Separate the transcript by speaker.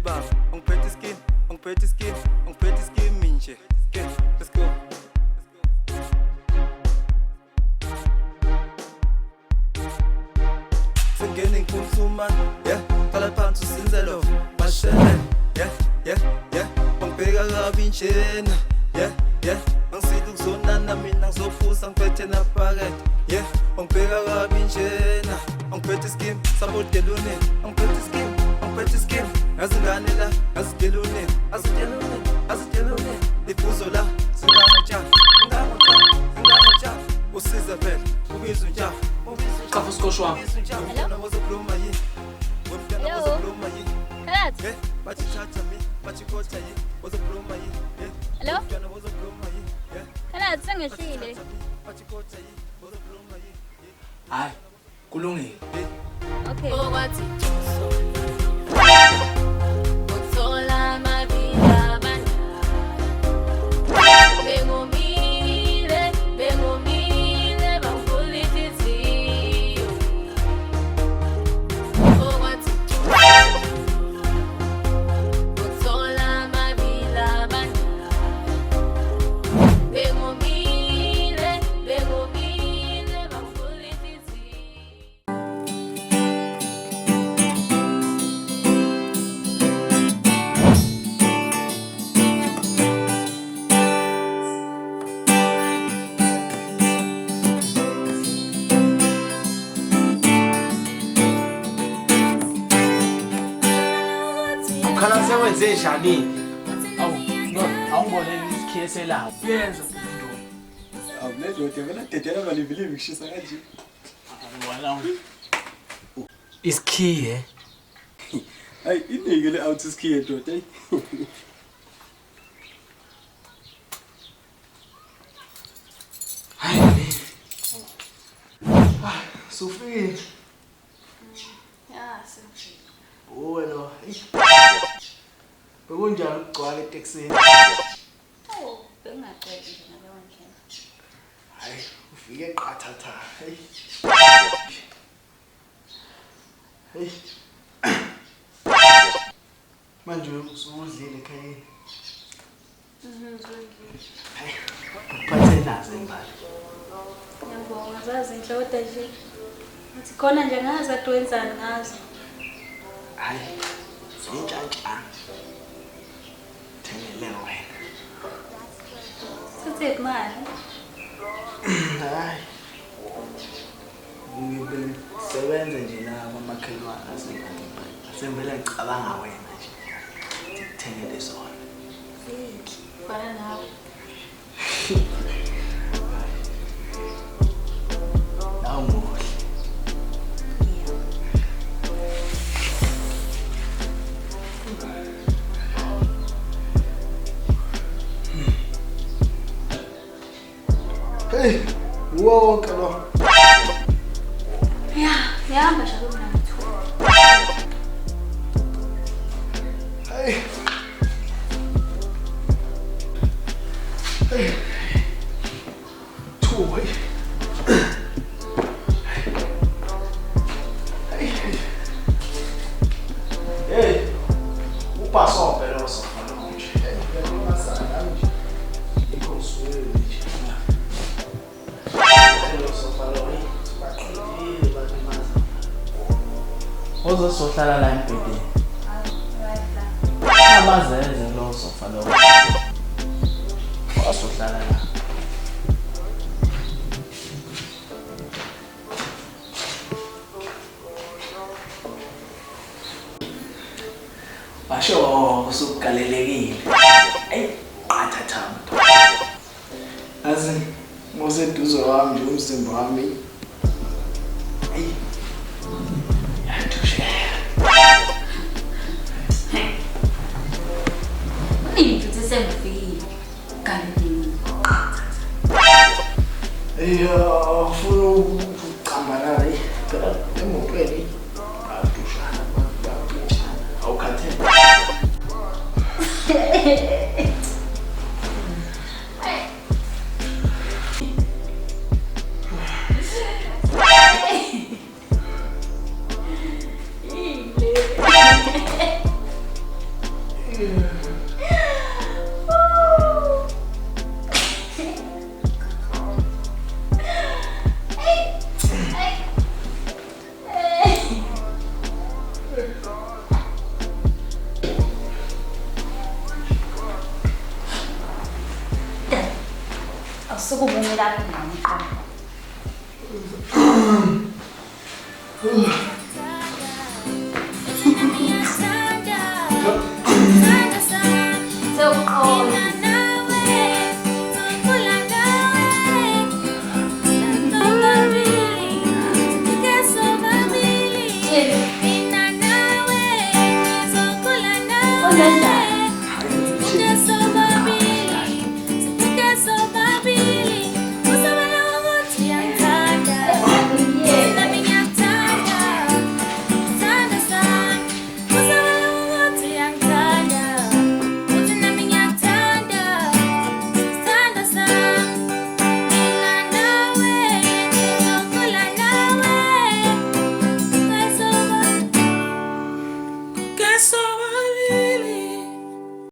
Speaker 1: bang, on pretty skin, on pretty skin, on pretty skin minche. Okay, let's go. Singeni kumsuman, yeah, kala phansi sinzelo, mashele, yeah, bangibheka kabi njena, yeah, angisithi kuzonana mina ngizophuza ngiphethe naphakade, yeah, bangibheka kabi njena, angiphethe skim, support gelone, angiphethe skim, ngazingane la, ngazigelone, azitelone, lifuzo la, singangatsha, usiza phela, ubizwa njalo.
Speaker 2: Kafu skoshwa.
Speaker 3: Hello? Hello? Khala sengehlile.
Speaker 2: Hayi, kulungile.
Speaker 3: Okay.
Speaker 2: Khala sewenze njani? Awungiboneli isikhiye selawo. Yenza umuntu.
Speaker 1: Awuledoda vela dedela balivile ngishisa kanje.
Speaker 2: Wala. Isikhiye.
Speaker 1: Hayi inike le out isikhiye doda.
Speaker 2: Hayi. Sufile.
Speaker 3: Ya, sefile.
Speaker 2: Wena. Bekunjani ukugcwala eTexini?
Speaker 3: Oh, bengaqedi nje ngaleyo ndlela.
Speaker 2: Hayi, ufike qathatha. Hey. Manje usudlile ekhaya.
Speaker 3: Ngizwile.
Speaker 2: Hayi, uphathe nazo imali.
Speaker 3: Ngiyabonga zazi inhlodo nje. Uthi khona nje ngazi ade wenzani ngazo.
Speaker 2: Hayi, zintshantsha. Thengele wena.
Speaker 3: Sithe imali.
Speaker 2: Hayi. Ngisebenza nje nabo amakhelwane asengivele ngicabanga wena nje. Ngikuthengele sona.
Speaker 3: Bana nawe.
Speaker 2: Awumuhle. Hey, wonke lo.
Speaker 3: Yahamba shaka mnamthu.
Speaker 2: Hey. Toy. Hey. Upasso pero so falou nje. Hey, masana nje. Ikonsuelo nje. Pero so falou aí. Baqedile bathi masa. Ozohlala la empedeni. Amazeze lo sofa lo. Wasohlala la. Basho usugalelekile. Ey, qathatha. Azi ngoseduze wami nje umzimba wami. Ey. Yathushe.
Speaker 3: Ngithi sengifile. Kanti
Speaker 2: ufuna ukucambana le. Phela emotweni. Adushana babushana. Awukhathele.
Speaker 3: Unaenda?